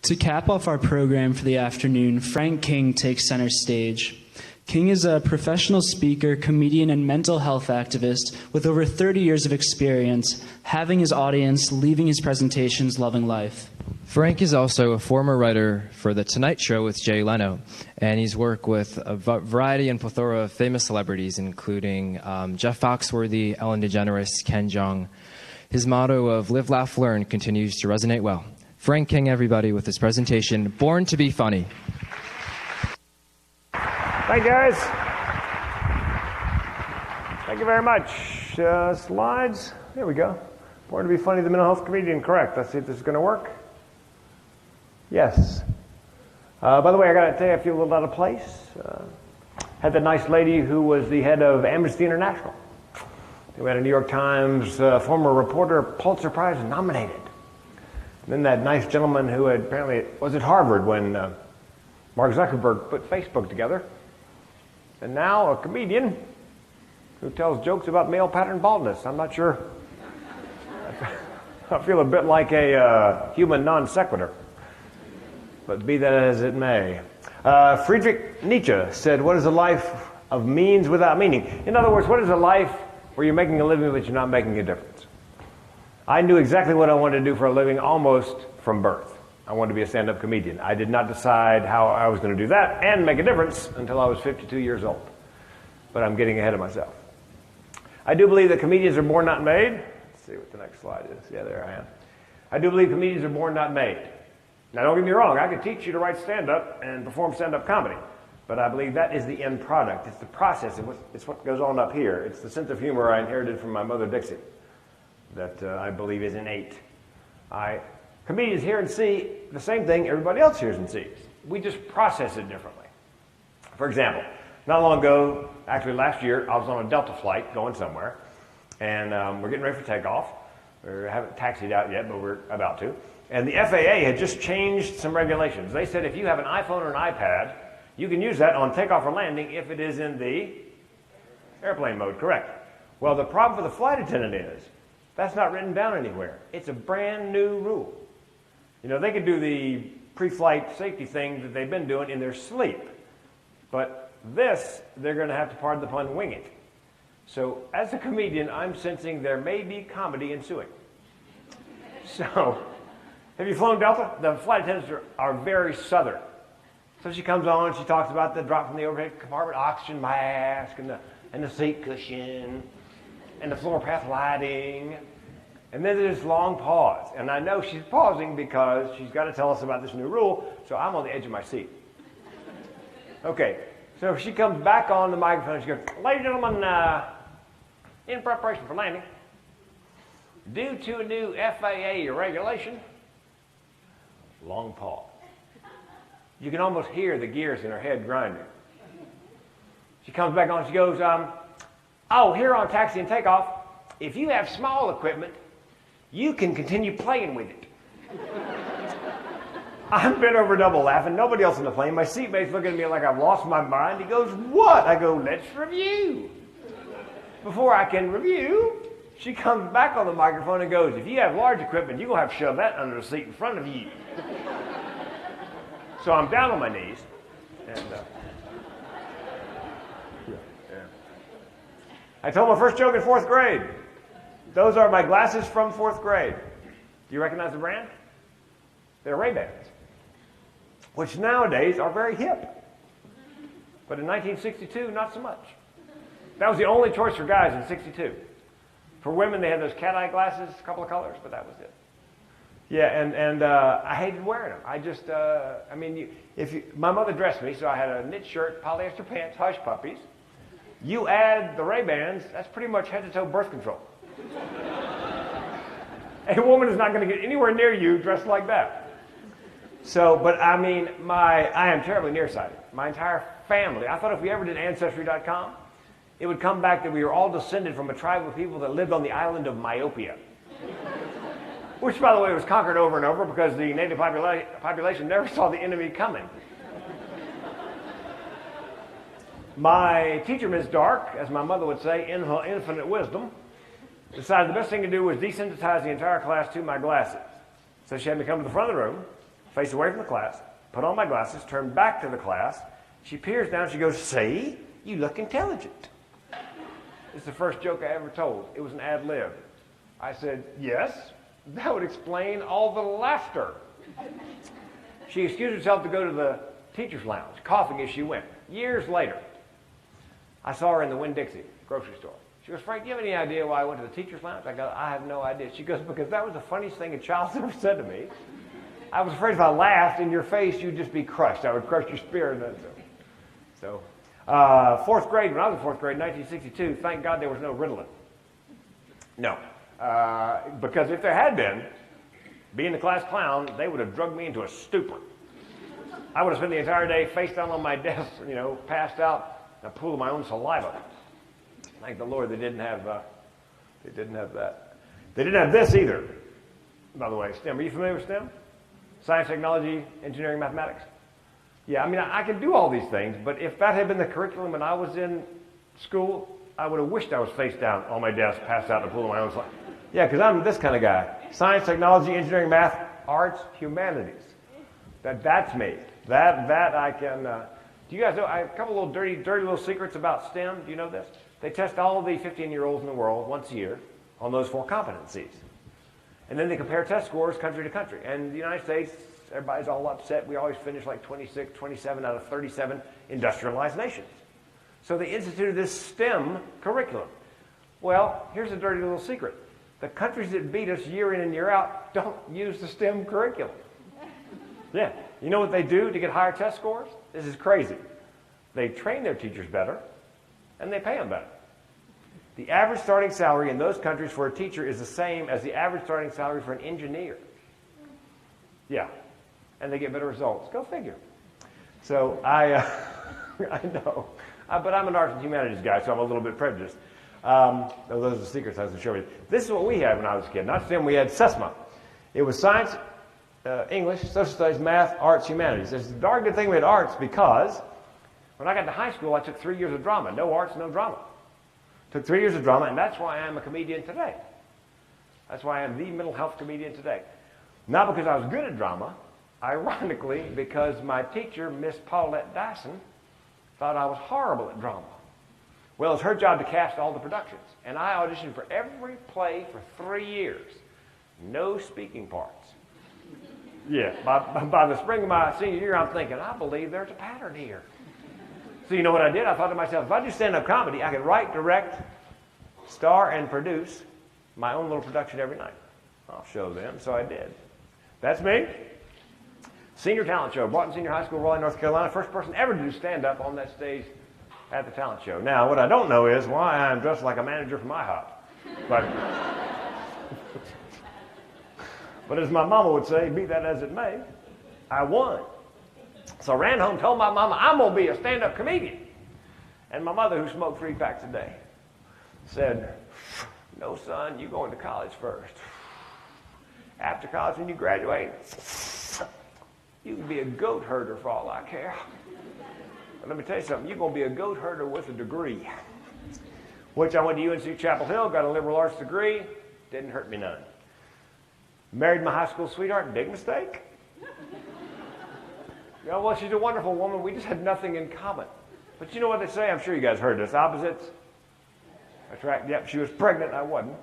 To cap off our program for the afternoon, Frank King takes center stage. King is a professional speaker, comedian, and mental health activist with over 30 years of experience, having his audience, leaving his presentations, loving life. Frank is also a former writer for The Tonight Show with Jay Leno, and he's worked with a variety and plethora of famous celebrities, including Jeff Foxworthy, Ellen DeGeneres, Ken Jeong. His motto of live, laugh, learn continues to resonate well. Frank King, everybody, with his presentation, Born to be Funny. Hi, guys. Thank you very much. Slides. There we go. Born to be funny, the mental health comedian. Correct. Let's see if this is going to work. Yes. By the way, I got to tell you, I feel a little out of place. Had that nice lady who was the head of Amnesty International. We had a New York Times former reporter, Pulitzer Prize nominated. And then that nice gentleman who had apparently was at Harvard when Mark Zuckerberg put Facebook together. And now a comedian who tells jokes about male pattern baldness. I'm not sure. I feel a bit like a human non sequitur. But be that as it may. Friedrich Nietzsche said, what is a life of means without meaning? In other words, what is a life where you're making a living but you're not making a difference? I knew exactly what I wanted to do for a living almost from birth. I wanted to be a stand-up comedian. I did not decide how I was going to do that and make a difference until I was 52 years old. But I'm getting ahead of myself. I do believe that comedians are born, not made. Let's see what the next slide is. Yeah, there I am. I do believe comedians are born, not made. Now, don't get me wrong. I could teach you to write stand-up and perform stand-up comedy. But I believe that is the end product. It's the process. It's what goes on up here. It's the sense of humor I inherited from my mother, Dixie, that I believe is innate. Comedians hear and see the same thing everybody else hears and sees. We just process it differently. For example, not long ago, actually last year, I was on a Delta flight going somewhere, and we're getting ready for takeoff. We haven't taxied out yet, but we're about to. And the FAA had just changed some regulations. They said if you have an iPhone or an iPad, you can use that on takeoff or landing if it is in the airplane mode, correct? Well, the problem for the flight attendant is that's not written down anywhere. It's a brand new rule. You know, they could do the pre-flight safety thing that they've been doing in their sleep. But this, they're going to have to, pardon the pun, wing it. So, as a comedian, I'm sensing there may be comedy ensuing. So, have you flown Delta? The flight attendants are very southern. So she comes on, she talks about the drop from the overhead compartment, oxygen mask, and the seat cushion, and the floor path lighting. And then there's this long pause. And I know she's pausing because she's got to tell us about this new rule, so I'm on the edge of my seat. Okay, so she comes back on the microphone. She goes, ladies and gentlemen, in preparation for landing, due to a new FAA regulation, long pause. You can almost hear the gears in her head grinding. She comes back on, she goes, here on taxi and takeoff, if you have small equipment, you can continue playing with it. I'm bent over double laughing, nobody else in the plane. My seatmate's looking at me like I've lost my mind. He goes, what? I go, let's review. Before I can review, she comes back on the microphone and goes, if you have large equipment, you're going to have to shove that under the seat in front of you. So I'm down on my knees, and I told my first joke in 4th grade. Those are my glasses from 4th grade. Do you recognize the brand? They're Ray-Bans, which nowadays are very hip. But in 1962, not so much. That was the only choice for guys in 62. For women, they had those cat-eye glasses, a couple of colors, but that was it. Yeah, and I hated wearing them. I just, my mother dressed me, so I had a knit shirt, polyester pants, hush puppies. You add the Ray-Bans, that's pretty much head-to-toe birth control. A woman is not going to get anywhere near you dressed like that. So, but I mean, I am terribly nearsighted. My entire family, I thought if we ever did Ancestry.com, it would come back that we were all descended from a tribe of people that lived on the island of Myopia. Which, by the way, was conquered over and over because the native population never saw the enemy coming. My teacher, Ms. Dark, as my mother would say, in her infinite wisdom, decided the best thing to do was desensitize the entire class to my glasses. So she had me come to the front of the room, face away from the class, put on my glasses, turn back to the class. She peers down, she goes, "See, you look intelligent." It's the first joke I ever told. It was an ad lib. I said, "Yes, that would explain all the laughter." She excused herself to go to the teacher's lounge, coughing as she went. Years later, I saw her in the Winn-Dixie grocery store. She goes, "Frank, do you have any idea why I went to the teacher's lounge?" I go, "I have no idea." She goes, "Because that was the funniest thing a child's ever said to me. I was afraid if I laughed in your face, you'd just be crushed. I would crush your spirit." So, fourth grade, when I was in fourth grade, 1962, thank God there was no Ritalin. No. Because if there had been, being the class clown, they would have drugged me into a stupor. I would have spent the entire day face down on my desk, passed out in a pool of my own saliva. Thank the Lord they didn't have that. They didn't have this either, by the way. STEM. Are you familiar with STEM? Science, technology, engineering, mathematics. Yeah, I mean, I can do all these things, but if that had been the curriculum when I was in school, I would have wished I was face down on my desk, passed out in a pool of my own saliva. Yeah, because I'm this kind of guy. Science, technology, engineering, math, arts, humanities. That's me. That I can. Do you guys know? I have a couple little dirty little secrets about STEM. Do you know this? They test all of the 15-year-olds in the world once a year on those 4 competencies. And then they compare test scores country to country. And the United States, everybody's all upset. We always finish like 26, 27 out of 37 industrialized nations. So they instituted this STEM curriculum. Well, here's a dirty little secret. The countries that beat us year in and year out don't use the STEM curriculum. Yeah. You know what they do to get higher test scores? This is crazy. They train their teachers better, and they pay them better. The average starting salary in those countries for a teacher is the same as the average starting salary for an engineer. Yeah. And they get better results. Go figure. So I know. But I'm an arts and humanities guy, so I'm a little bit prejudiced. Those are the secrets I was going to show you. This is what we had when I was a kid. Not STEM, we had SESMA. It was science, English, social studies, math, arts, humanities. It's a darn good thing we had arts because when I got to high school, I took 3 years of drama. No arts, no drama. Took 3 years of drama, and that's why I'm a comedian today. That's why I'm the mental health comedian today. Not because I was good at drama, ironically, because my teacher, Miss Paulette Dyson, thought I was horrible at drama. Well, it's her job to cast all the productions, and I auditioned for every play for 3 years. No speaking parts. Yeah, by the spring of my senior year, I'm thinking, I believe there's a pattern here. So you know what I did? I thought to myself, if I do stand-up comedy, I could write, direct, star, and produce my own little production every night. I'll show them, so I did. That's me. Senior talent show, Broughton Senior High School, Raleigh, North Carolina. First person ever to do stand-up on that stage at the talent show. Now, what I don't know is why I'm dressed like a manager from IHOP. But as my mama would say, be that as it may, I won. So I ran home, told my mama, I'm going to be a stand-up comedian. And my mother, who smoked 3 packs a day, said, no, son, you're going to college first. After college, when you graduate, you can be a goat herder for all I care. But let me tell you something, you're going to be a goat herder with a degree. Which I went to UNC Chapel Hill, got a liberal arts degree, didn't hurt me none. Married my high school sweetheart, big mistake. Yeah, well, she's a wonderful woman. We just had nothing in common. But you know what they say? I'm sure you guys heard this. Opposites attract. Yep, she was pregnant. I wasn't.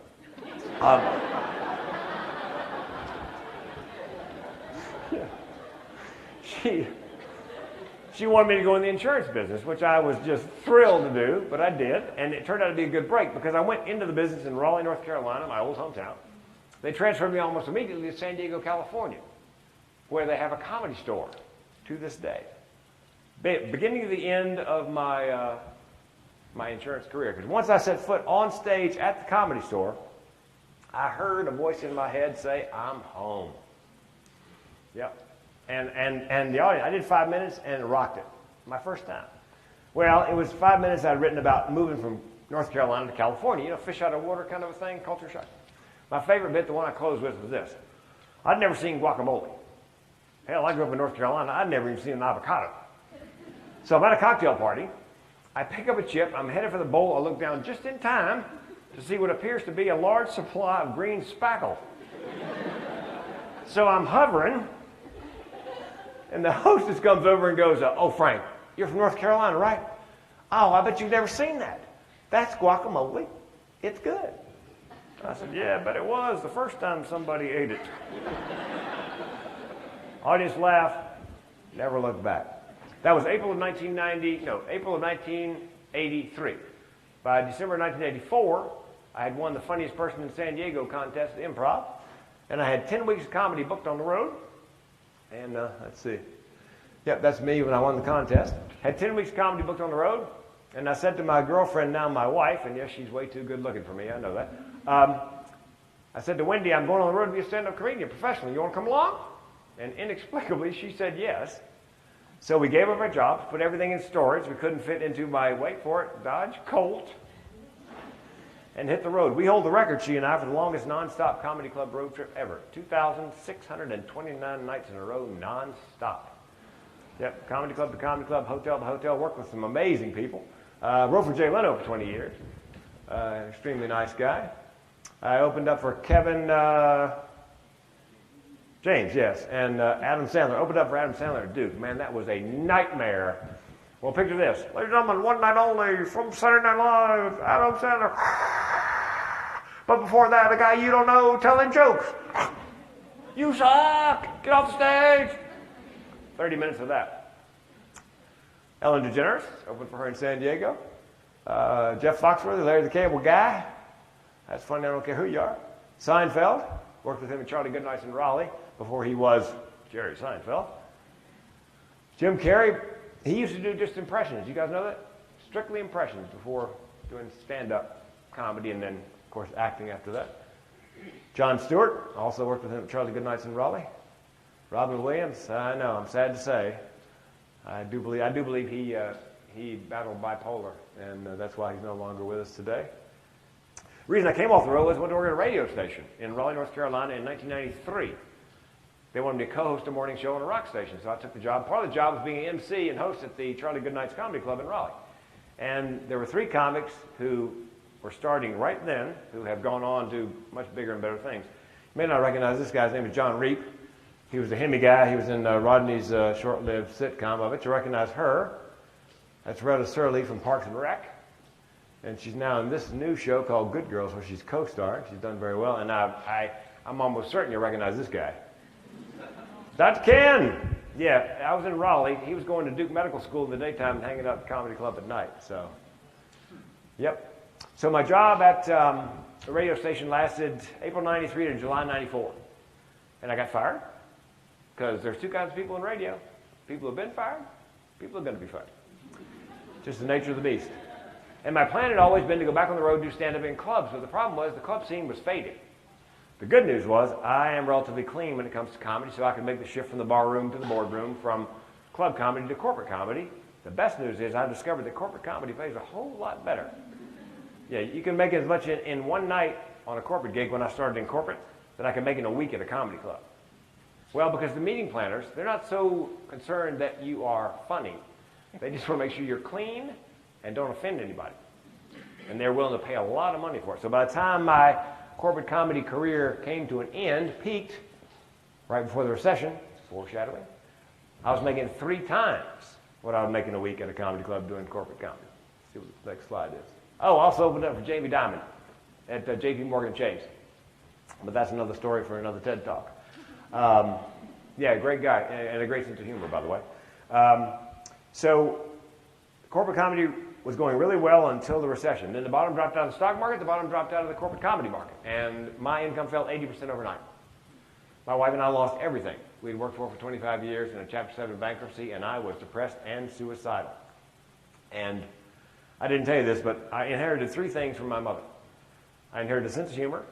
Yeah. She wanted me to go in the insurance business, which I was just thrilled to do, but I did. And it turned out to be a good break because I went into the business in Raleigh, North Carolina, my old hometown. They transferred me almost immediately to San Diego, California, where they have a comedy store to this day. Beginning of the end of my my insurance career. Because once I set foot on stage at the comedy store, I heard a voice in my head say, I'm home. Yep. And the audience, I did 5 minutes and it rocked it. My first time. Well, it was 5 minutes I'd written about moving from North Carolina to California. You know, fish out of water kind of a thing, culture shock. My favorite bit, the one I closed with, was this. I'd never seen guacamole. Hell, I grew up in North Carolina. I'd never even seen an avocado. So I'm at a cocktail party. I pick up a chip. I'm headed for the bowl. I look down just in time to see what appears to be a large supply of green spackle. So I'm hovering, And the hostess comes over and goes, oh, Frank, you're from North Carolina, right? Oh, I bet you've never seen that. That's guacamole. It's good. I said, yeah, but it was the first time somebody ate it. Audience laughed, never looked back. That was April of 1983. By December 1984, I had won the funniest person in San Diego contest at Improv, and I had 10 weeks of comedy booked on the road. And let's see. Yep, that's me when I won the contest. Had 10 weeks of comedy booked on the road, and I said to my girlfriend, now my wife, and yes, she's way too good looking for me, I know that. I said to Wendy, I'm going on the road to be a stand-up comedian professionally. You want to come along? And inexplicably, she said yes. So we gave up our jobs, put everything in storage we couldn't fit into my, wait for it, Dodge Colt, and hit the road. We hold the record, she and I, for the longest non-stop comedy club road trip ever. 2,629 nights in a row, non-stop. Yep, comedy club to comedy club, hotel to hotel, worked with some amazing people. Wrote for Jay Leno for 20 years. Extremely nice guy. I opened up for Kevin James, yes, and Adam Sandler. Opened up for Adam Sandler at Duke. Man, that was a nightmare. Well, picture this. Ladies and gentlemen, one night only from Saturday Night Live, Adam Sandler. But before that, a guy you don't know telling jokes. You suck! Get off the stage! 30 minutes of that. Ellen DeGeneres, opened for her in San Diego. Jeff Foxworthy, Larry the Cable Guy. That's funny, I don't care who you are. Seinfeld, worked with him and Charlie Goodnight in Raleigh before he was Jerry Seinfeld. Jim Carrey, he used to do just impressions. You guys know that? Strictly impressions before doing stand-up comedy and then, of course, acting after that. Jon Stewart, also worked with him at Charlie Goodnight in Raleigh. Robin Williams, I know, I'm sad to say. I do believe he battled bipolar, and that's why he's no longer with us today. The reason I came off the road was I went to work at a radio station in Raleigh, North Carolina in 1993. They wanted me to co-host a morning show on a rock station, so I took the job. Part of the job was being an MC and host at the Charlie Goodnight's Comedy Club in Raleigh. And there were 3 comics who were starting right then, who have gone on to much bigger and better things. You may not recognize this guy. His name is John Reep. He was a Hemi guy. He was in Rodney's short-lived sitcom. I bet you recognize her. That's Retta Surley from Parks and Rec. And she's now in this new show called Good Girls, where she's co-starring. She's done very well. And I'm almost certain you recognize this guy. Dr. Ken! Yeah, I was in Raleigh. He was going to Duke Medical School in the daytime and hanging out at the comedy club at night. So, yep. So my job at the radio station lasted April 93 to July 94. And I got fired. Because there's 2 kinds of people in radio. People who have been fired, people who are going to be fired. Just the nature of the beast. And my plan had always been to go back on the road and do stand-up in clubs, but the problem was the club scene was fading. The good news was I am relatively clean when it comes to comedy, so I could make the shift from the bar room to the boardroom, from club comedy to corporate comedy. The best news is I discovered that corporate comedy pays a whole lot better. Yeah, you can make as much in one night on a corporate gig when I started in corporate that I can make in a week at a comedy club. Well, because the meeting planners, they're not so concerned that you are funny. They just want to make sure you're clean and don't offend anybody. And they're willing to pay a lot of money for it. So by the time my corporate comedy career came to an end, peaked, right before the recession, foreshadowing, I was making 3 times what I would make in a week at a comedy club doing corporate comedy. Let's see what the next slide is. Oh, also opened up for Jamie Dimon at J.P. Morgan Chase. But that's another story for another TED Talk. Yeah, great guy, and a great sense of humor, by the way. So corporate comedy was going really well until the recession. Then the bottom dropped out of the stock market, the bottom dropped out of the corporate comedy market, and my income fell 80% overnight. My wife and I lost everything. We'd worked for 25 years in a Chapter 7 bankruptcy, and I was depressed and suicidal. And I didn't tell you this, but I inherited 3 things from my mother. I inherited a sense of humor,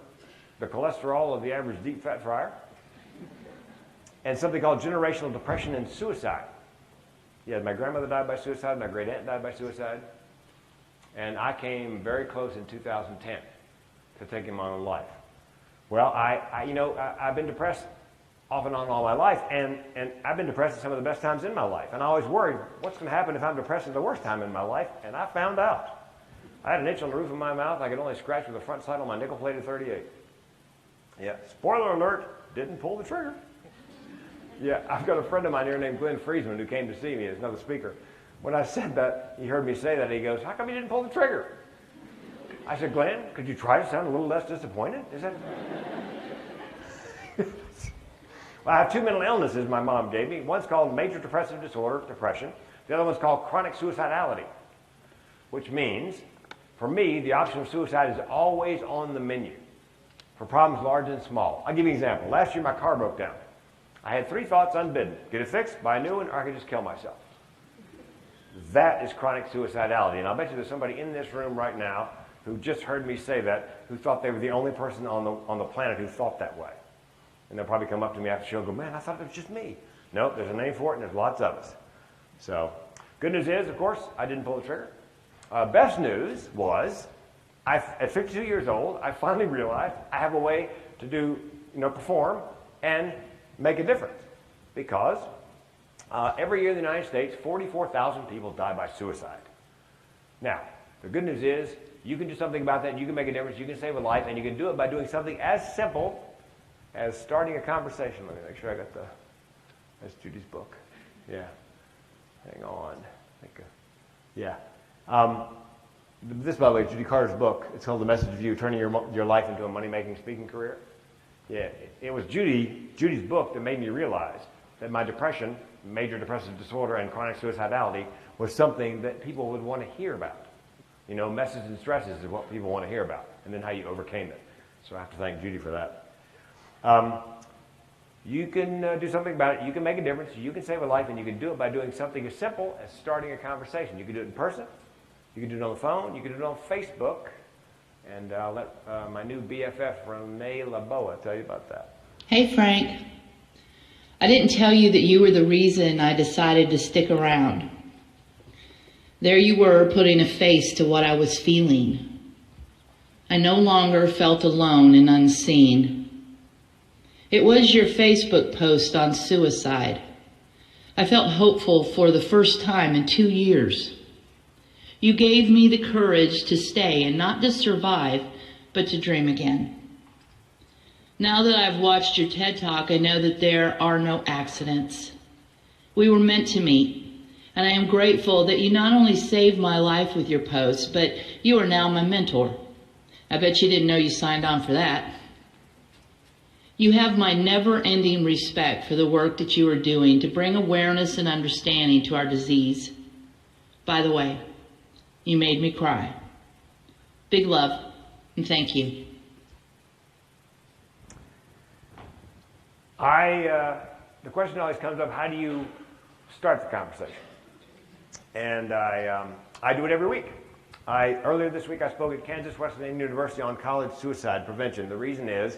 the cholesterol of the average deep fat fryer, and something called generational depression and suicide. Yeah, my grandmother died by suicide, my great aunt died by suicide, and I came very close in 2010 to taking my own life. Well, I've been depressed off and on all my life, and I've been depressed at some of the best times in my life, and I always worried, what's going to happen if I'm depressed at the worst time in my life? And I found out. I had an itch on the roof of my mouth I could only scratch with the front sight on my nickel-plated .38. Yeah, spoiler alert, didn't pull the trigger. Yeah, I've got a friend of mine here named Glenn Friesman who came to see me as another speaker. When I said that, he heard me say that, he goes, how come you didn't pull the trigger? I said, Glenn, could you try to sound a little less disappointed? Is that... Well, I have two mental illnesses my mom gave me. One's called major depressive disorder, depression. The other one's called chronic suicidality, which means, for me, the option of suicide is always on the menu for problems large and small. I'll give you an example. Last year, my car broke down. I had three thoughts unbidden: get it fixed, buy a new one, or I could just kill myself. That is chronic suicidality. And I'll bet you there's somebody in this room right now who just heard me say that, who thought they were the only person on the planet who thought that way. And they'll probably come up to me after the show and go, man, I thought it was just me. No, there's a name for it, and there's lots of us. So, good news is, of course, I didn't pull the trigger. Best news was, at 52 years old, I finally realized I have a way to do, perform and make a difference. Because every year in the United States, 44,000 people die by suicide. Now, the good news is, you can do something about that, you can make a difference, you can save a life, and you can do it by doing something as simple as starting a conversation. Let me make sure I got that's Judy's book. Yeah. Hang on. Yeah. This, by the way, Judy Carter's book. It's called The Message of You, Turning Your Life into a Money-Making Speaking Career. Yeah. It was Judy's book that made me realize that my depression, major depressive disorder, and chronic suicidality was something that people would want to hear about. Messes and stresses is what people want to hear about, and then how you overcame it. So I have to thank Judy for that. You can do something about it. You can make a difference. You can save a life, and you can do it by doing something as simple as starting a conversation. You can do it in person. You can do it on the phone. You can do it on Facebook. And I'll let my new BFF, Renee LaBoa, tell you about that. Hey, Frank. I didn't tell you that you were the reason I decided to stick around. There you were, putting a face to what I was feeling. I no longer felt alone and unseen. It was your Facebook post on suicide. I felt hopeful for the first time in 2 years. You gave me the courage to stay and not just survive, but to dream again. Now that I've watched your TED Talk, I know that there are no accidents. We were meant to meet, and I am grateful that you not only saved my life with your post, but you are now my mentor. I bet you didn't know you signed on for that. You have my never-ending respect for the work that you are doing to bring awareness and understanding to our disease. By the way, you made me cry. Big love, and thank you. The question always comes up, how do you start the conversation? And I do it every week. Earlier this week, I spoke at Kansas Wesleyan University on college suicide prevention. The reason is,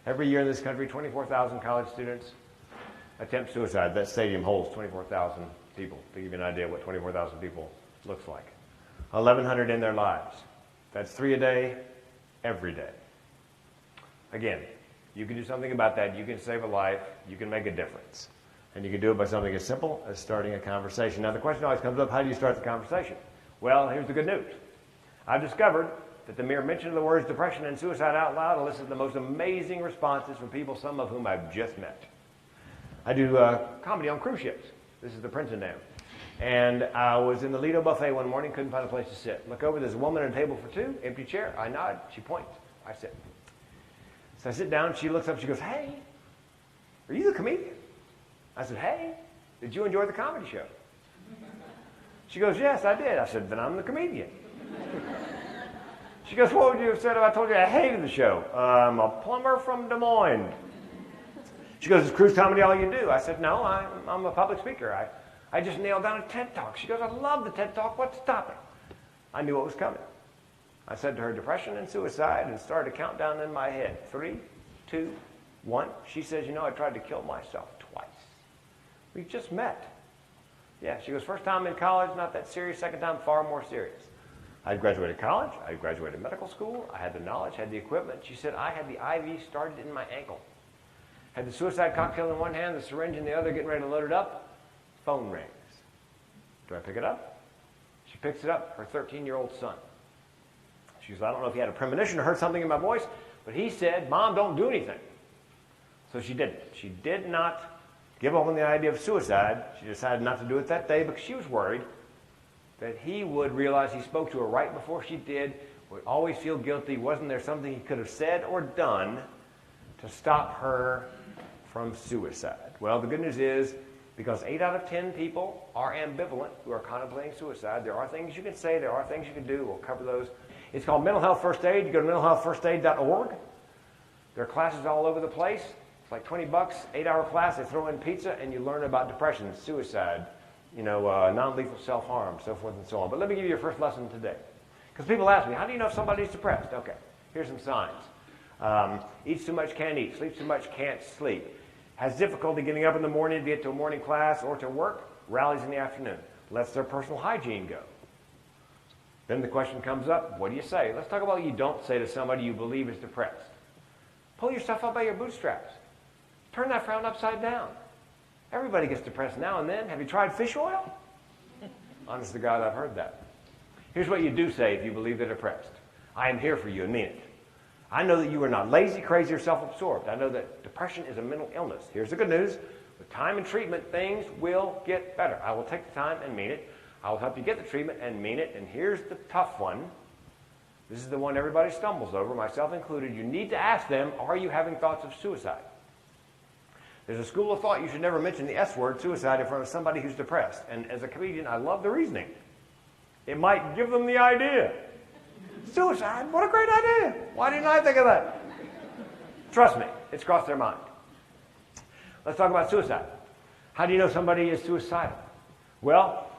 every year in this country, 24,000 college students attempt suicide. That stadium holds 24,000 people, to give you an idea what 24,000 people looks like. 1,100 in their lives. That's 3 a day, every day. Again, you can do something about that. You can save a life. You can make a difference. And you can do it by something as simple as starting a conversation. Now, the question always comes up, how do you start the conversation? Well, here's the good news. I've discovered that the mere mention of the words depression and suicide out loud elicits the most amazing responses from people, some of whom I've just met. I do comedy on cruise ships. This is the Prince and Dam. And I was in the Lido buffet one morning, couldn't find a place to sit. Look over, there's a woman at a table for two, empty chair. I nod, she points, I sit. So I sit down, she looks up, she goes, hey, are you the comedian? I said, hey, did you enjoy the comedy show? She goes, yes, I did. I said, then I'm the comedian. She goes, what would you have said if I told you I hated the show? I'm a plumber from Des Moines. She goes, is cruise comedy all you do? I said, no, I'm a public speaker. I just nailed down a TED Talk. She goes, I love the TED Talk. What's stopping? I knew what was coming. I said to her, depression and suicide, and started a countdown in my head. 3, 2, 1. She says, I tried to kill myself twice. We just met. Yeah, she goes, first time in college, not that serious. Second time, far more serious. I graduated college. I graduated medical school. I had the knowledge, had the equipment. She said, I had the IV started in my ankle. Had the suicide cocktail in one hand, the syringe in the other, getting ready to load it up. Phone rings. Do I pick it up? She picks it up, her 13-year-old son. She goes, I don't know if he had a premonition or heard something in my voice, but he said, Mom, don't do anything. So she didn't. She did not give up on the idea of suicide. She decided not to do it that day because she was worried that he would realize he spoke to her right before she did, would always feel guilty. Wasn't there something he could have said or done to stop her from suicide? Well, the good news is, because 8 out of 10 people are ambivalent who are contemplating suicide, there are things you can say, there are things you can do. We'll cover those. It's called Mental Health First Aid. You go to mentalhealthfirstaid.org. There are classes all over the place. It's like $20, 8-hour class. They throw in pizza, and you learn about depression, suicide, non-lethal self-harm, so forth and so on. But let me give you your first lesson today. Because people ask me, how do you know if somebody's depressed? Okay, here's some signs. Eats too much, can't eat. Sleeps too much, can't sleep. Has difficulty getting up in the morning to get to a morning class or to work. Rallies in the afternoon. Lets their personal hygiene go. Then the question comes up, what do you say? Let's talk about what you don't say to somebody you believe is depressed. Pull yourself up by your bootstraps. Turn that frown upside down. Everybody gets depressed now and then. Have you tried fish oil? Honest to God, I've heard that. Here's what you do say if you believe they're depressed. I am here for you and mean it. I know that you are not lazy, crazy, or self-absorbed. I know that depression is a mental illness. Here's the good news. With time and treatment, things will get better. I will take the time and mean it. I will help you get the treatment and mean it. And here's the tough one. This is the one everybody stumbles over, myself included. You need to ask them, are you having thoughts of suicide? There's a school of thought you should never mention the S word, suicide, in front of somebody who's depressed. And as a comedian, I love the reasoning. It might give them the idea. Suicide? What a great idea. Why didn't I think of that? Trust me, it's crossed their mind. Let's talk about suicide. How do you know somebody is suicidal? Well,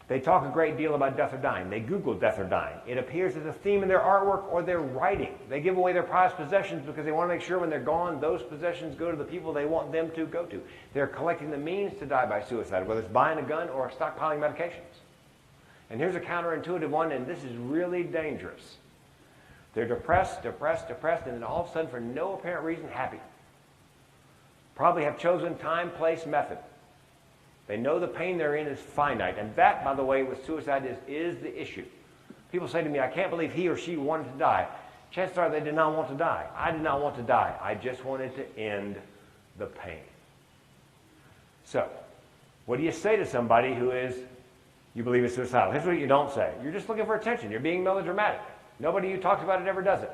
they talk a great deal about death or dying. They Google death or dying. It appears as a theme in their artwork or their writing. They give away their prized possessions because they want to make sure when they're gone, those possessions go to the people they want them to go to. They're collecting the means to die by suicide, whether it's buying a gun or stockpiling medications. And here's a counterintuitive one, and this is really dangerous. They're depressed, and then all of a sudden, for no apparent reason, happy. Probably have chosen time, place, method. They know the pain they're in is finite. And that, by the way, with suicide is the issue. People say to me, I can't believe he or she wanted to die. Chances are they did not want to die. I did not want to die. I just wanted to end the pain. So, what do you say to somebody who you believe is suicidal? Here's what you don't say. You're just looking for attention. You're being melodramatic. Nobody who talks about it ever does it.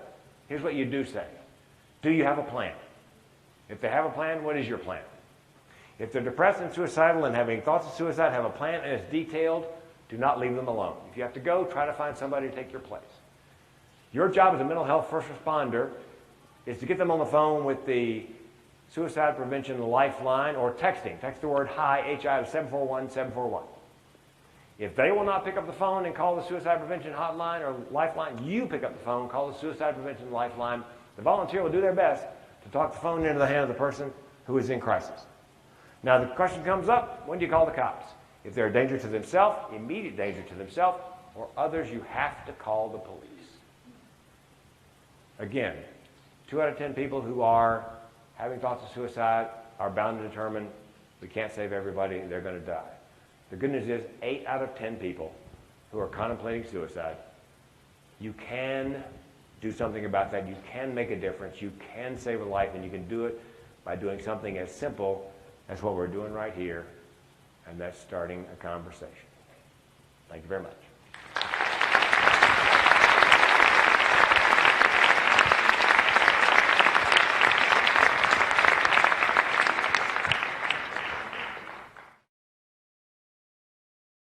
Here's what you do say. Do you have a plan? If they have a plan, what is your plan? If they're depressed and suicidal and having thoughts of suicide, have a plan and it's detailed, do not leave them alone. If you have to go, try to find somebody to take your place. Your job as a mental health first responder is to get them on the phone with the Suicide Prevention Lifeline or texting. Text the word HI, H-I, to 741-741. If they will not pick up the phone and call the Suicide Prevention Hotline or Lifeline, you pick up the phone, call the Suicide Prevention Lifeline. The volunteer will do their best to talk the phone into the hand of the person who is in crisis. Now the question comes up, when do you call the cops? If they're a danger to themselves, immediate danger to themselves, or others, you have to call the police. Again, 2 out of 10 people who are having thoughts of suicide are bound to determine we can't save everybody, they're going to die. The good news is 8 out of 10 people who are contemplating suicide, you can do something about that. You can make a difference. You can save a life, and you can do it by doing something as simple as what we're doing right here, and that's starting a conversation. Thank you very much.